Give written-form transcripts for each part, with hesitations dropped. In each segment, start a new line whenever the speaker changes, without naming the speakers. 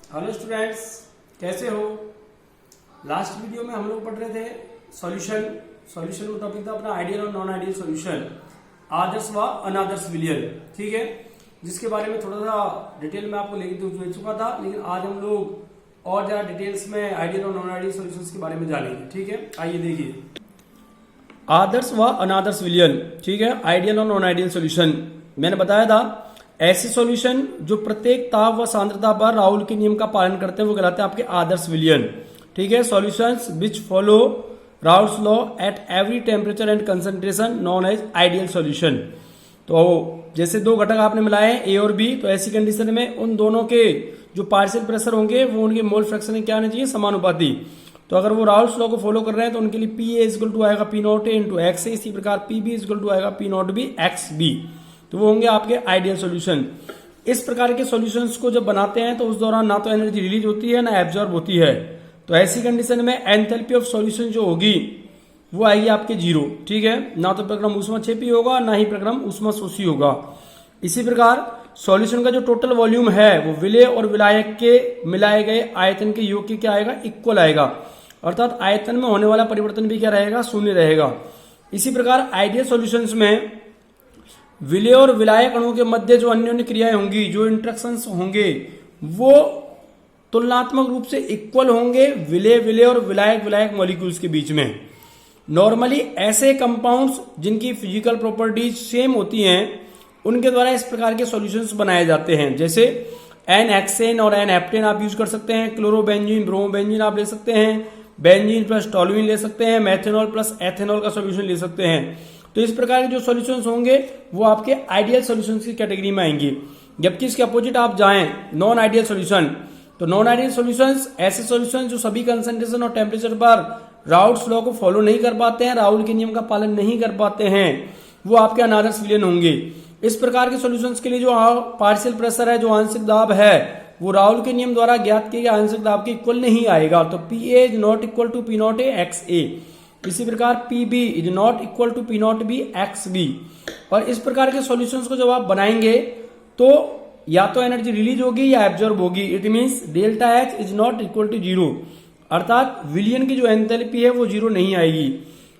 Hello students, कैसे हो। Last video में हम लोग पढ़ रहे थे सॉल्यूशन का टॉपिक था अपना आइडियल और नॉन आइडियल सॉल्यूशन, आदर्श व अनादर्श विलयन। ठीक है, जिसके बारे में थोड़ा सा डिटेल में आपको लेके दे चुका था, लेकिन आज हम लोग और ज्यादा डिटेल्स में आइडियल और नॉन आइडियल सॉल्यूशंस के बारे में जानेंगे। ठीक है, आइए देखिए आदर्श व अनादर्श विलयन। ठीक है, आइडियल और नॉन आइडियल सॉल्यूशन मैंने बताया था ऐसे सॉल्यूशन जो प्रत्येक ताप व सांद्रता पर राउल के नियम का पालन करते हैं वो कहलाते हैं आपके आदर्श विलयन। ठीक है, solutions which follow Raoult's law at every temperature and concentration known as ideal solution. तो जैसे दो घटक आपने मिलाए हैं ए और बी, तो ऐसी कंडीशन में उन दोनों के जो पार्शियल प्रेशर होंगे वो उनके मोल फ्रैक्शन क्या आने चाहिए, समानुपाती। तो अगर वो राउल्स लॉ को फॉलो कर रहे हैं तो उनके लिए पी ए इक्वल टू आएगा P not A into X A, इसी प्रकार पी बी इक्वल टू आएगा P not B X B. तो वो होंगे आपके आइडियल सॉल्यूशन। इस प्रकार के सॉल्यूशंस को जब बनाते हैं तो उस दौरान ना तो एनर्जी रिलीज होती है ना एब्जॉर्ब होती है। तो ऐसी कंडीशन में एंथैल्पी ऑफ सॉल्यूशन जो होगी वो आएगी आपके जीरो। ठीक है, ना तो प्रक्रम ऊष्माक्षेपी होगा ना ही प्रक्रम ऊष्माशोषी होगा। इसी प्रकार सॉल्यूशन का जो टोटल वॉल्यूम है वो विलेय और विलायक के मिलाए गए आयतन के योग के क्या आएगा, इक्वल आएगा। अर्थात आयतन में होने वाला परिवर्तन भी क्या रहेगा, शून्य रहेगा। इसी प्रकार आइडियल सॉल्यूशंस में विलेय और विलायक अणुओं के मध्य जो अन्योन्य क्रियाएं होंगी, जो इंटरेक्शंस होंगे वो तुलनात्मक रूप से इक्वल होंगे विलेय और विलायक मॉलिक्यूल्स के बीच में। नॉर्मली ऐसे कंपाउंड्स जिनकी फिजिकल प्रॉपर्टीज सेम होती हैं उनके द्वारा इस प्रकार के सॉल्यूशंस बनाए जाते हैं। जैसे एन हेक्सेन और एन हेप्टेन आप यूज कर सकते हैं, क्लोरोबेंजीन ब्रोमोबेंजीन आप ले सकते हैं, बेंजीन प्लस टोलुइन ले सकते हैं, मेथेनॉल प्लस एथेनॉल का सॉल्यूशन ले सकते हैं। तो इस प्रकार के जो सॉल्यूशंस होंगे वो आपके आइडियल सॉल्यूशंस की कैटेगरी में आएंगे। जबकि इसके अपोजिट आप जाएं नॉन आइडियल सॉल्यूशन, तो नॉन आइडियल सॉल्यूशंस ऐसे सॉल्यूशंस जो सभी कंसंट्रेशन और टेम्परेचर पर राउल्स लॉ को फॉलो नहीं कर पाते हैं, राउल के नियम का पालन नहीं कर पाते हैं, वो आपके अनादर्श विलयन होंगे। इस प्रकार के सॉल्यूशंस के लिए जो पार्शियल प्रेशर है, जो आंशिक दाब है, वो राउल के नियम द्वारा ज्ञात किए गए आंशिक दाब के इक्वल नहीं आएगा। तो P A is not equal to P not A X A. इसी प्रकार P B is not equal to P not B X B. और इस प्रकार के सॉल्यूशंस को जब आप बनाएंगे तो या तो एनर्जी रिलीज होगी या एब्जॉर्ब होगी। It means delta H is not equal to zero, अर्थात विलयन की जो एंथैल्पी है वो जीरो नहीं आएगी।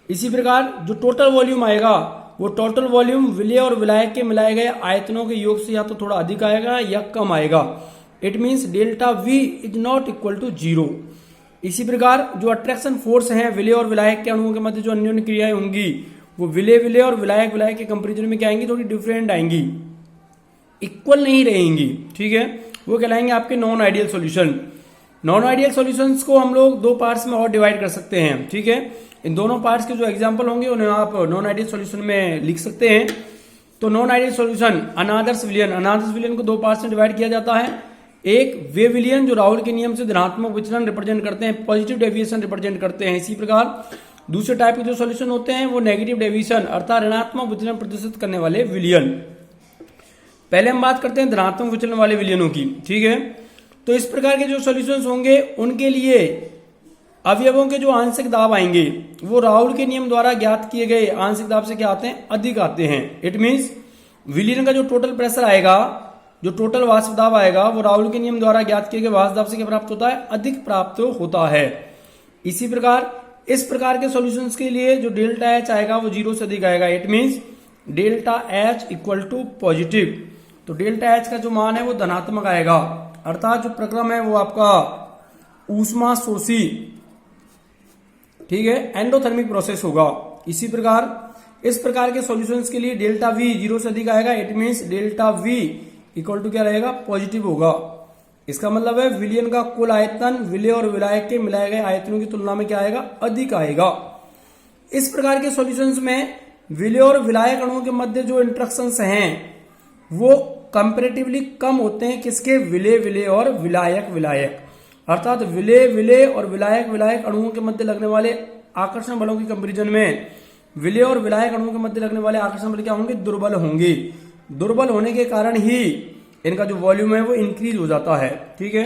इसी प्रकार जो टोटल वॉल्यूम आएगा वो टोटल वॉल्यूम विलेय और विलायक के मिलाए गए आयतनों के योग से या तो थोड़ा अधिक आएगा या कम आएगा। It means delta V is not equal to zero. इसी प्रकार जो अट्रैक्शन फोर्स है विलेय और विलायक के अणुओं के मध्य जो अन्योन्य क्रियाएं होंगी वो विलेय और विलायक के कंपेरिजन में क्या आएंगी, थोड़ी डिफरेंट आएंगी, इक्वल नहीं रहेंगी। ठीक है, वो कहलाएंगे आपके non ideal solution. Non ideal solutions को हम लोग दो पार्ट्स में और डिवाइड कर सकते हैं। ठीक है, इन दोनों पार्ट्स के जो एग्जांपल होंगे उन्हें आप नॉन आइडियल सॉल्यूशन में लिख सकते हैं। तो नॉन आइडियल सॉल्यूशन अनादर्श विलयन को दो पार्ट्स में डिवाइड किया जाता है। एक वे विलयन जो राउल के नियम से धनात्मक विचलन रिप्रेजेंट करते हैं, पॉजिटिव डेविएशन रिप्रेजेंट करते हैं। इसी प्रकार दूसरे टाइप के जो सॉल्यूशन होते हैं वो नेगेटिव डेविएशन अर्थात ऋणात्मक विचलन प्रदर्शित करने वाले विलयन। पहले हम बात करते हैं धनात्मक विचलन वाले विलयनों की। ठीक है, तो इस प्रकार के जो सॉल्यूशंस होंगे उनके लिए अवयवों के जो आंशिक दाब आएंगे वो राउल के नियम द्वारा ज्ञात किए गए आंशिक दाब से क्या आते हैं, अधिक आते हैं। इट मींस विलयन का जो टोटल प्रेशर आएगा, जो टोटल वाष्प दाब आएगा वो राउल के नियम द्वारा ज्ञात किए गए वाष्प दाब से क्या प्राप्त होता है, अधिक प्राप्त होता है। इसी प्रकार इस प्रकार के सॉल्यूशंस के लिए जो डेल्टा एच आएगा वो जीरो से अधिक आएगा। It means delta H equal to positive. तो डेल्टा एच का जो मान है वो धनात्मक आएगा, अर्थात जो प्रक्रम है वो आपका ऊष्माशोषी, ठीक है, एंडोथर्मिक प्रोसेस होगा। इसी प्रकार इस प्रकार के सॉल्यूशंस के लिए डेल्टा वी जीरो से अधिक आएगा। It means delta V equal to क्या रहेगा, पॉजिटिव होगा। इसका मतलब है विलयन का कुल आयतन विलेय और विलायक के मिलाए गए आयतनों की तुलना में क्या आएगा, अधिक आएगा। इस प्रकार के सॉल्यूशंस में विलेय और विलायक अणुओं के मध्य जो इंटरेक्शंस हैं वो कंपेरेटिवली कम होते हैं किसके, विलेय और विलायक। अर्थात विलेय और विलायक अणुओं के मध्य लगने वाले आकर्षण बलों के कंपेरिजन में विलेय और विलायक अणुओं के मध्य लगने वाले आकर्षण बल क्या होंगे, दुर्बल होंगे। दुर्बल होने के कारण ही इनका जो वॉल्यूम है वो इंक्रीज हो जाता है। ठीक है,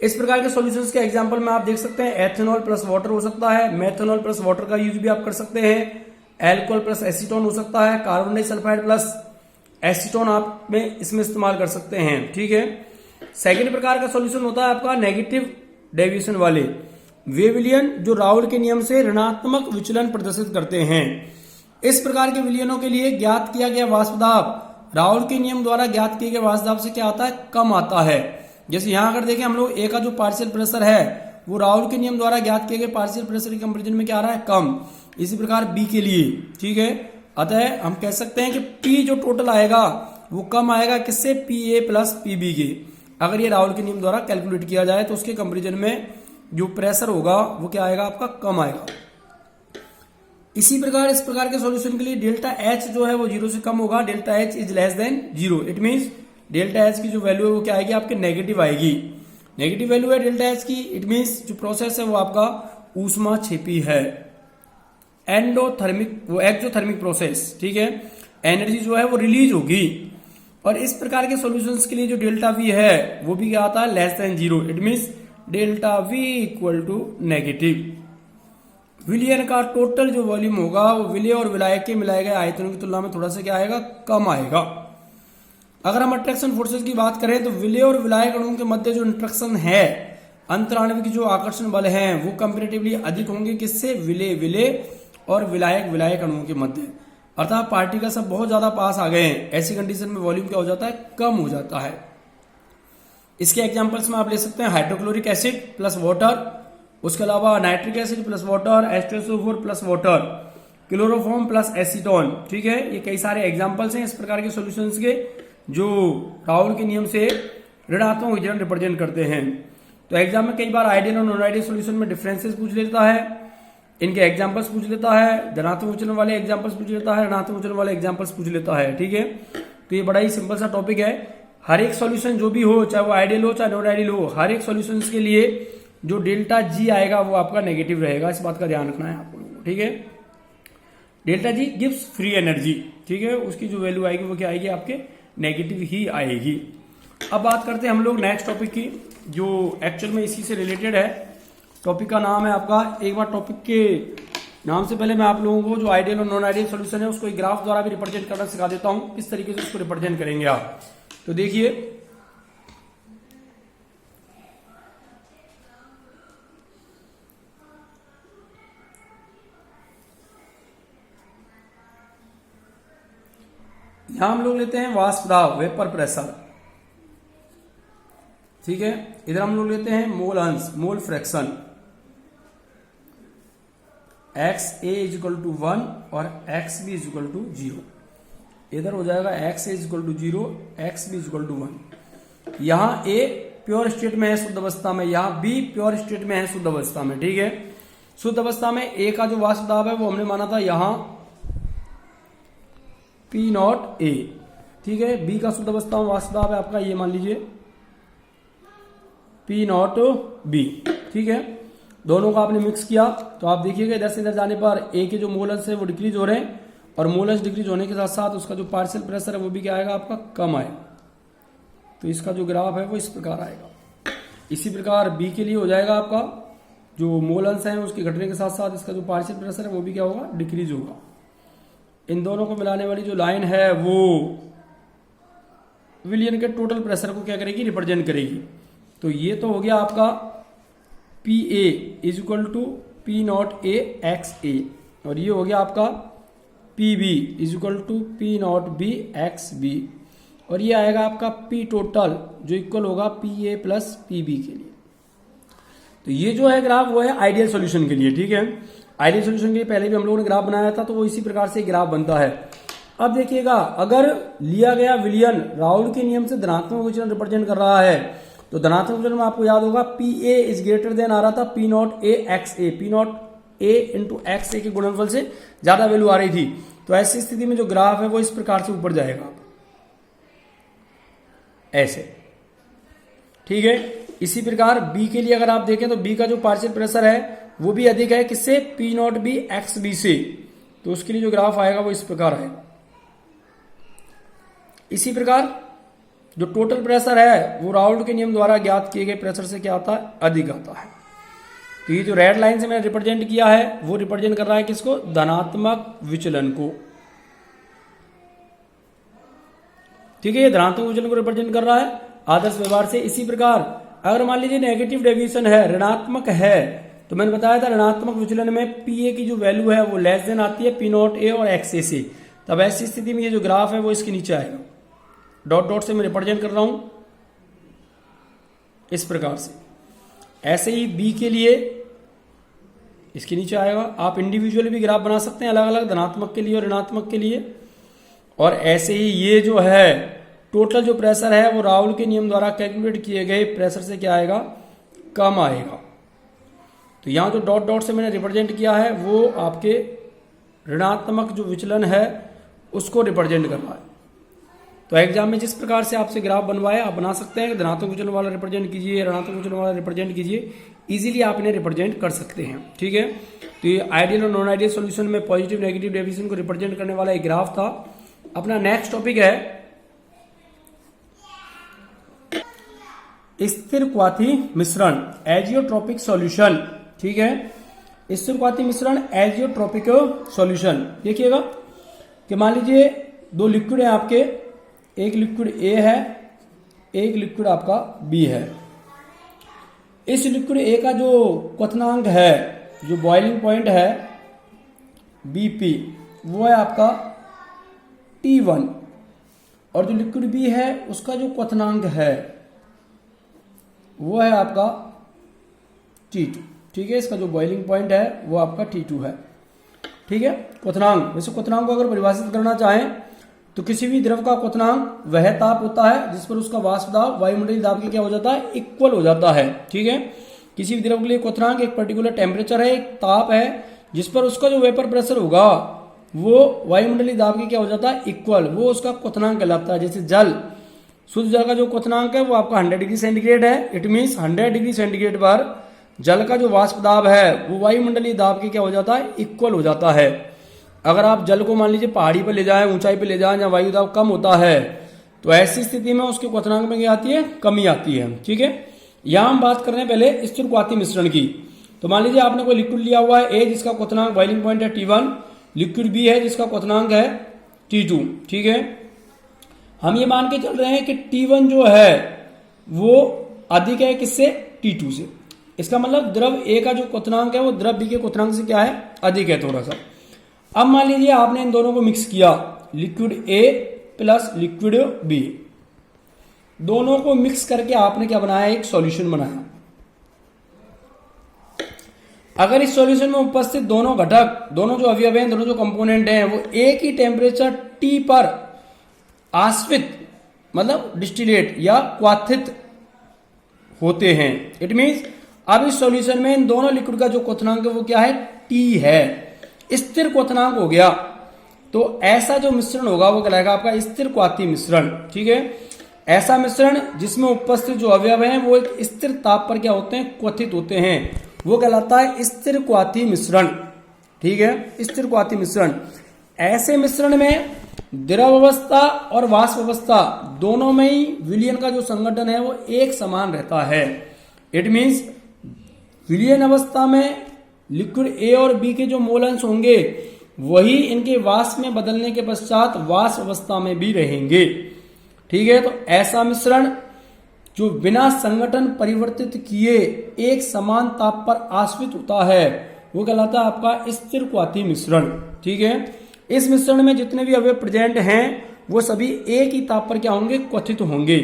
इस प्रकार के सॉल्यूशंस के एग्जांपल में आप देख सकते हैं एथेनॉल प्लस वाटर हो सकता है, मेथेनॉल प्लस वाटर का यूज भी आप कर सकते हैं, एल्कोहल प्लस एसीटोन हो सकता है, कार्बन डाइसल्फाइड प्लस एसीटोन आप में इसमें इस्तेमाल कर सकते हैं। ठीक है, सेकंड प्रकार का सॉल्यूशन होता है आपका नेगेटिव डेविएशन वाले वे विलयन जो राउल के नियम से ऋणात्मक विचलन प्रदर्शित करते हैं। इस प्रकार के विलयनों के लिए ज्ञात किया गया वाष्प दाब राउल के नियम द्वारा ज्ञात किए गए वाष्प दाब से क्या आता है, कम आता है। जैसे यहां अगर देखें हम लोग ए का जो पार्शियल प्रेशर है वो राउल के नियम द्वारा ज्ञात किए गए पार्शियल प्रेशर के कंपेरिजन में क्या आ रहा है, कम। इसी प्रकार बी के लिए, ठीक है, अतः हम कह सकते हैं कि पी जो टोटल आएगा वो कम आएगा किससे, P A plus P B के। अगर ये राउल के नियम द्वारा कैलकुलेट किया जाए तो उसके कंपेरिजन में जो प्रेशर होगा वो क्या आएगा आपका, कम आएगा। इसी प्रकार इस प्रकार के सॉल्यूशन के लिए डेल्टा एच जो है वो 0 से कम होगा, delta H is less than 0। It means delta H की जो वैल्यू है वो क्या आएगी, आपके नेगेटिव आएगी। नेगेटिव वैल्यू है डेल्टा एच की, इट मींस जो प्रोसेस है वो आपका ऊष्मा छेपी है, एंडोथर्मिक वो एक्सोथर्मिक प्रोसेस, ठीक है। एनर्जी जो है वो रिलीज होगी। और इस प्रकार के सॉल्यूशंस के लिए जो डेल्टा वी है वो भी क्या आता है, less than 0। It means delta V equal to negative. विलयन का टोटल जो वॉल्यूम होगा वो विलय और विलायक के मिलाए गए आयतनों की तुलना में थोड़ा सा क्या आएगा, कम आएगा। अगर हम अट्रैक्शन फोर्सेस की बात करें तो विलय और विलायक अणुओं के मध्य जो इंट्रैक्शन है, अंतराणविक जो आकर्षण बल हैं वो कंपैरेटिवली अधिक होंगे किससे, विलय और विलायक अणुओं के मध्य। अर्थात पार्टिकल सब बहुत ज्यादा पास आ गए हैं, ऐसी कंडीशन में वॉल्यूम क्या हो जाता है, कम हो जाता है। इसके एग्जांपल्स में आप ले सकते हैं हाइड्रोक्लोरिक एसिड प्लस वाटर, उसके अलावा nitric acid plus water, H2SO4 plus water, chloroform plus acetone, ठीक है। ये कई सारे एग्जांपल्स हैं इस प्रकार के सॉल्यूशंस के जो राउल के नियम से ऋणात्मक विचलन रिप्रेजेंट करते हैं। तो एग्जाम में कई बार आइडियल और नॉन आइडियल सॉल्यूशन में डिफरेंसेस पूछ लेता है, इनके एग्जांपल्स पूछ लेता है, धनात्मक विचलन वाले एग्जांपल्स पूछ लेता है, ऋणात्मक विचलन वाले एग्जांपल्स पूछ लेता है, ठीक है। तो ये बड़ा ही सिंपल सा टॉपिक है। हर एक सॉल्यूशन जो भी हो, चाहे वो आइडियल हो चाहे नॉन आइडियल हो, हर एक सॉल्यूशन के लिए जो डेल्टा जी आएगा वो आपका नेगेटिव रहेगा, इस बात का ध्यान रखना है आप लोगों को, ठीक है। Delta G gives free energy, ठीक है, उसकी जो वैल्यू आएगी वो क्या आएगी, आपके नेगेटिव ही आएगी। अब बात करते हैं हम लोग नेक्स्ट टॉपिक की जो एक्चुअल में इसी से रिलेटेड है। टॉपिक का नाम है आपका, एक बार टॉपिक के नाम से पहले मैं आप लोगों को जो आइडियल और नॉन आइडियल सॉल्यूशन है उसको एक ग्राफ द्वारा भी रिप्रेजेंट करना सिखा देता हूं, किस तरीके से उसको रिप्रेजेंट करेंगे आप। तो देखिए यहां हम लोग लेते हैं वाष्प दाब, वेपर प्रेशर, ठीक है। इधर हम लोग लेते हैं मोल अंश, mole fraction, XA equal to 1 और XB इजिकल टू 0। इधर हो जाएगा XA equal to 0, XB equal to 1। यहां A प्योर स्टेट में है शुद्ध अवस्था में, यहां B प्योर स्टेट में है शुद्ध अवस्था में, ठीक है। शुद्ध अवस्था में A का जो वाष्प दाब है वो हमने माना था यहां P0A, ठीक है। B का शुद्ध अवस्था में वाष्प दाब है आपका ये मान लीजिए P0B, ठीक है। दोनों का आपने मिक्स किया तो आप देखिएगा इधर से इधर जाने पर A के जो मोलस है वो डिक्रीज हो रहे हैं और मोलस डिक्रीज होने के साथ साथ उसका जो पार्शियल प्रेशर है वो भी क्या आएगा आपका, कम आएगा। तो इसका जो ग्राफ है वो इस प्रकार आएगा। इसी प्रकार B के लिए हो जाएगा आपका जो मोलस है उसके घटने के साथ साथ इसका जो पार्शियल प्रेशर है वो भी क्या होगा, डिक्रीज होगा। इन दोनों को मिलाने वाली जो लाइन है वो विलयन के टोटल प्रेशर को क्या करेगी, रिप्रेजेंट करेगी। तो ये तो हो गया आपका PA is equal to P0A XA और ये हो गया आपका PB is equal to P0B XB और ये आएगा आपका P टोटल जो इक्वल होगा PA प्लस PB के लिए। तो ये जो है ग्राफ वो है आइडियल सॉल्यूशन के लिए, ठीक है। आइडियल सॉल्यूशन के लिए पहले भी हम लोगों ने ग्राफ बनाया था तो वो इसी प्रकार से ग्राफ बनता है। अब देखिएगा अगर लिया गया विलयन राउल के नियम से धनात्मक विचलन रिप्रेजेंट कर रहा है तो धनात्मक विचलन में आपको याद होगा PA इज ग्रेटर देन आ रहा था P0A XA, P0A into XA के गुणनफल से ज्यादा वैल्यू आ रही थी। तो ऐसी स्थिति में जो ग्राफ है वो इस प्रकार से ऊपर जाएगा ऐसे, ठीक है। इसी प्रकार B के लिए अगर आप देखें तो B का जो पार्शियल प्रेशर है वो भी अधिक है किससे, P0B XB से। तो उसके लिए जो ग्राफ आएगा वो इस प्रकार आएगा। इसी प्रकार जो टोटल प्रेशर है वो राउल के नियम द्वारा ज्ञात किए गए प्रेशर से क्या आता है, अधिक आता है। तो ये जो रेड लाइन से मैंने रिप्रेजेंट किया है वो रिप्रेजेंट कर रहा है किसको, धनात्मक विचलन को, ठीक है। ये धनात्मक विचलन को रिप्रेजेंट कर रहा है आदर्श व्यवहार से। इसी प्रकार अगर मान लीजिए नेगेटिव डेविएशन है, ऋणात्मक है, तो मैंने बताया था ऋणात्मक विचलन में पी ए की जो वैल्यू है वो लेस देन आती है पी नॉट ए और एक्स ए से। तब ऐसी स्थिति में ये जो ग्राफ है वो इसके नीचे आएगा। डॉट डॉट से मैं रिप्रेजेंट कर रहा हूं इस प्रकार से। ऐसे ही बी के लिए इसके नीचे आएगा। आप इंडिविजुअली भी ग्राफ बना सकते हैं अलग अलग, धनात्मक के लिए और ऋणात्मक के लिए। और ऐसे ही ये जो है टोटल जो प्रेशर है वो राहुल के नियम द्वारा कैलकुलेट किए गए प्रेशर से क्या आएगा, कम आएगा। तो यहां जो डॉट डॉट से मैंने रिप्रेजेंट किया है वो आपके ऋणात्मक जो विचलन है उसको रिप्रेजेंट कर रहा है। तो एग्जाम में जिस प्रकार से आपसे ग्राफ बनवाए आप बना सकते हैं। धनात्मक विचलन वाला रिप्रेजेंट कीजिए, ऋणात्मक विचलन वाला रिप्रेजेंट कीजिए, इजीली आप इन्हें रिप्रेजेंट कर सकते हैं। ठीक है, तो ये आइडियल और नॉन आइडियल सॉल्यूशन में पॉजिटिव नेगेटिव डेविएशन को रिप्रेजेंट करने वाला एक ग्राफ था। अपना नेक्स्ट टॉपिक है स्थिर क्वाथी मिश्रण, एजियोट्रोपिक सॉल्यूशन। ठीक है, स्थिर क्वाथी मिश्रण एजियोट्रोपिक सॉल्यूशन। देखिएगा कि मान लीजिए दो लिक्विड है आपके, एक लिक्विड ए है, एक लिक्विड आपका बी है। इस लिक्विड ए का जो क्वथनांक है, जो बॉइलिंग पॉइंट है बीपी, वो है आपका T1, और जो लिक्विड बी है उसका जो क्वथनांक है वो है आपका T2। ठीक है, इसका जो बॉइलिंग पॉइंट है वो आपका T2 है। ठीक है, क्वथनांक, वैसे क्वथनांक को अगर परिभाषित करना चाहें तो किसी भी द्रव का क्वथनांक वह ताप होता है जिस पर उसका वाष्प दाब वायुमंडलीय दाब के क्या हो जाता है, इक्वल हो जाता है। ठीक है, किसी भी द्रव के लिए क्वथनांक एक पर्टिकुलर टेम्परेचर है, एक ताप है जिस पर उसका जो वेपर प्रेशर होगा वो वायुमंडलीय दाब के क्या हो जाता है, इक्वल, वो उसका क्वथनांक कहलाता है। जैसे जल, शुद्ध जल का जो क्वथनांक है वो आपका 100 डिग्री सेंटीग्रेड है। इट मीन्स 100 डिग्री सेंटीग्रेड पर जल का जो वाष्प दाब है वो वायुमंडलीय दाब के क्या हो जाता है, इक्वल हो जाता है। अगर आप जल को मान लीजिए पहाड़ी पर ले जाएं, ऊंचाई पर ले जाएं जहां वायु दाब कम होता है, तो ऐसी स्थिति में उसके क्वथनांक में क्या आती है, कमी आती है। ठीक है, यहां हम बात कर रहे हैं पहले स्थिर क्वाथी मिश्रण की। तो मान लीजिए आपने कोई लिक्विड लिया हुआ है ए जिसका क्वथनांक बॉइलिंग पॉइंट है T1, लिक्विड बी है जिसका क्वथनांक है T2। ठीक है, हम ये मान के चल रहे हैं कि T1 जो है वो अधिक है किससे, T2 से। इसका मतलब द्रव ए का जो क्वथनांक है वो द्रव बी के क्वथनांक से क्या है, अधिक है थोड़ा सा। अब मान लीजिए आपने इन दोनों को मिक्स किया, liquid A plus liquid B, दोनों को मिक्स करके आपने क्या बनाया, एक सॉल्यूशन बनाया। अगर इस सॉल्यूशन में उपस्थित दोनों घटक, दोनों जो अवयव हैं, दोनों जो कंपोनेंट हैं, वो एक ही टेम्परेचर T पर आश्रित मतलब डिस्टिलेट या क्वाथित होते हैं। इट मीन्स अब इस सॉल्यूशन में इन दोनों लिक्विड का जो क्वथनांक है वो क्या है, T है, स्थिर क्वथनांक हो गया। तो ऐसा जो मिश्रण होगा वो कहलाएगा आपका स्थिर क्वाथी मिश्रण। ठीक है, ऐसा मिश्रण जिसमें उपस्थित जो अवयव हैं वो एक स्थिर ताप पर क्या होते हैं, क्वथित होते हैं, वो कहलाता है स्थिर क्वाथी मिश्रण। ठीक है, स्थिर क्वाथी मिश्रण। ऐसे मिश्रण में द्रव अवस्था और वाष्प अवस्था दोनों में ही विलयन का जो संगठन है वो एक समान रहता है। इट मीन्स विलयन अवस्था में लिक्विड ए और बी के जो मोल अंश होंगे वही इनके वाष्प में बदलने के पश्चात वाष्प अवस्था में भी रहेंगे। ठीक है, तो ऐसा मिश्रण जो बिना संगठन परिवर्तित किए एक समान ताप पर आश्रित होता है वो कहलाता है आपका स्थिर क्वाथी मिश्रण। ठीक है, इस मिश्रण में जितने भी अवयव प्रेजेंट हैं वो सभी एक ही ताप पर क्या होंगे, क्वथित होंगे।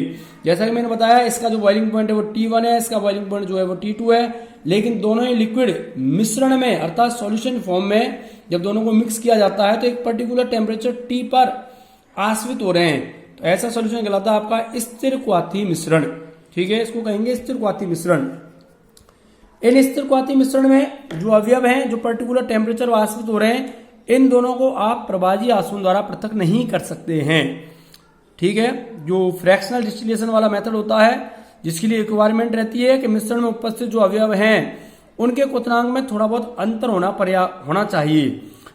जैसा कि मैंने बताया इसका जो बॉइलिंग पॉइंट है वो T1 है, इसका बॉइलिंग पॉइंट जो है वो T2 है, लेकिन दोनों ही लिक्विड मिश्रण में अर्थात सॉल्यूशन फॉर्म में जब दोनों को मिक्स किया जाता है तो एक पर्टिकुलर टेम्परेचर T पर आश्रित हो रहे हैं। तो ऐसा सॉल्यूशन कहलाता है आपका स्थिर क्वाथी मिश्रण। ठीक है, इसको कहेंगे स्थिर क्वाथी मिश्रण। इन स्थिर क्वाथी मिश्रण में जो अवयव हैं जो पर्टिकुलर टेम्परेचर पर आश्रित हो रहे हैं, इन दोनों को आप प्रभाजी आसुन द्वारा पृथक नहीं कर सकते हैं। ठीक है, जो फ्रैक्शनल डिस्टिलेशन वाला मेथड होता है जिसके लिए रिक्वायरमेंट रहती है कि मिश्रण में उपस्थित जो अवयव हैं उनके क्वथनांक में थोड़ा बहुत अंतर होना चाहिए।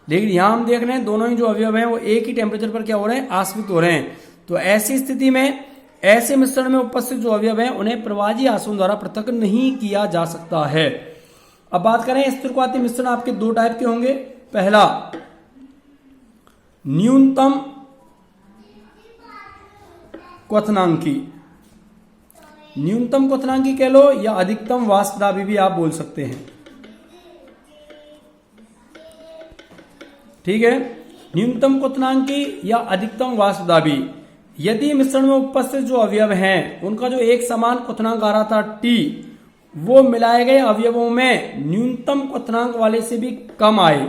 लेकिन यहां हम देख रहे हैं दोनों ही जो अवयव हैं वो एक ही टेम्परेचर पर क्या हो रहे हैं, आश्रित हो रहे हैं। तो ऐसी स्थिति में ऐसे मिश्रण में उपस्थित जो अवयव हैं उन्हें प्रभाजी आसुन द्वारा पृथक नहीं किया जा सकता है। अब बात करें स्थिर क्वाथी मिश्रण आपके दो टाइप के होंगे। पहला न्यूनतम क्वथनांकी, न्यूनतम क्वथनांकी कह लो या अधिकतम वाष्प दाबी भी आप बोल सकते हैं। ठीक है, न्यूनतम क्वथनांकी या अधिकतम वाष्प दाबी। यदि मिश्रण में उपस्थित जो अवयव हैं उनका जो एक समान क्वथनांक आ रहा था T, वो मिलाए गए अवयवों में न्यूनतम क्वथनांक वाले से भी कम आए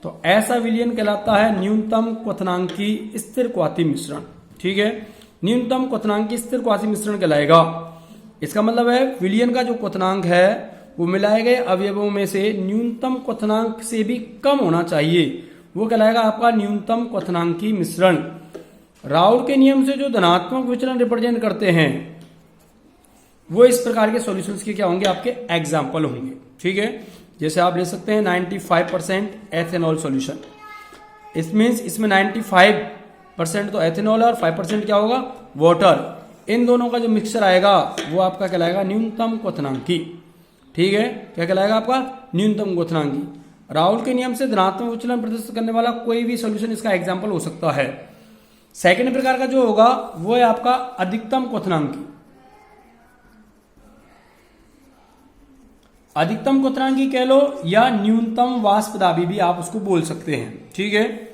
तो ऐसा विलयन कहलाता है न्यूनतम क्वथनांकी स्थिर क्वाथी मिश्रण। ठीक है, न्यूनतम क्वथनांकी स्थिर क्वाथी मिश्रण कहलाएगा। इसका मतलब है विलयन का जो क्वथनांक है वो मिलाए गए अवयवों में से न्यूनतम क्वथनांक से भी कम होना चाहिए, वो कहलाएगा आपका न्यूनतम क्वथनांकी मिश्रण। राउल के नियम से जो धनात्मक विचलन रिप्रेजेंट करते हैं वो इस प्रकार के सॉल्यूशंस के क्या होंगे, आपके एग्जाम्पल होंगे। ठीक है, जैसे आप ले सकते हैं 95% एथेनॉल सॉल्यूशन। इट मीन्स इसमें 95% तो एथेनॉल और 5% क्या होगा, वाटर। इन दोनों का जो मिक्सचर आएगा वो आपका कहलाएगा न्यूनतम क्वथनांकी। ठीक है, क्या कहलाएगा आपका न्यूनतम क्वथनांकी। राउल के नियम से धनात्मक विचलन प्रदर्शित करने वाला कोई भी सॉल्यूशन इसका एग्जाम्पल हो सकता है। सेकेंड प्रकार का जो होगा वो है आपका अधिकतम क्वथनांकी। अधिकतम क्वथनांकी कह लो या न्यूनतम वाष्प दाबी भी आप उसको बोल सकते हैं। ठीक है,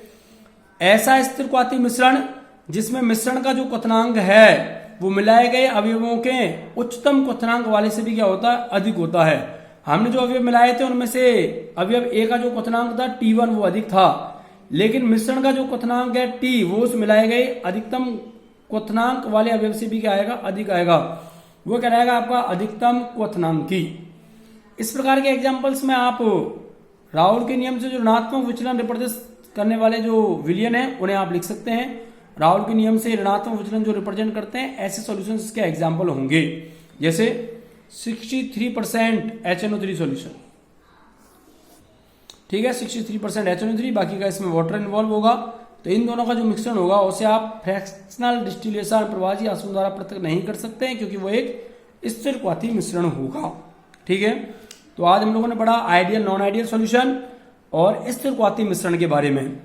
ऐसा स्थिर क्वाथी मिश्रण जिसमें मिश्रण का जो क्वथनांक है वो मिलाए गए अवयवों के उच्चतम क्वथनांक वाले से भी क्या होता है, अधिक होता है। हमने जो अवयव मिलाए थे उनमें से अवयव ए का जो क्वथनांक था T1 वो अधिक था, लेकिन मिश्रण का जो क्वथनांक है T वो उस मिलाए गए अधिकतम क्वथनांक वाले अवयव से भी क्या आएगा, अधिक आएगा, वो कहलाएगा आपका अधिकतम क्वथनांकी। इस प्रकार के एग्जाम्पल्स में आप राउल के नियम से जो ऋणात्मक विचलन रिप्रेजेंट करने वाले जो विलयन है उन्हें आप लिख सकते हैं। राउल के नियम से ऋणात्मक विचलन जो रिप्रेजेंट करते हैं ऐसे सॉल्यूशंस इसके एग्जाम्पल होंगे, जैसे 63% HNO3 सॉल्यूशन। ठीक है, 63% HNO3, बाकी का इसमें वाटर इन्वॉल्व होगा। तो इन दोनों का जो मिश्रण होगा उसे आप फ्रैक्शनल डिस्टिलेशन प्रवाही आसवन द्वारा पृथक नहीं कर सकते हैं क्योंकि वो एक स्थिर क्वाथी मिश्रण होगा। ठीक है, तो आज हम लोगों ने पढ़ा आइडियल नॉन आइडियल सॉल्यूशन और स्थिर क्वाथी मिश्रण के बारे में।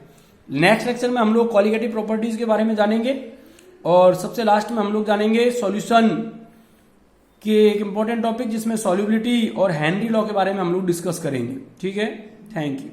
नेक्स्ट लेक्चर में हम लोग क्वालिटेटिव प्रॉपर्टीज के बारे में जानेंगे और सबसे लास्ट में हम लोग जानेंगे सॉल्यूशन के एक इंपॉर्टेंट टॉपिक जिसमें सॉल्युबिलिटी और हेनरी लॉ के बारे में हम लोग डिस्कस करेंगे। ठीक है, थैंक यू।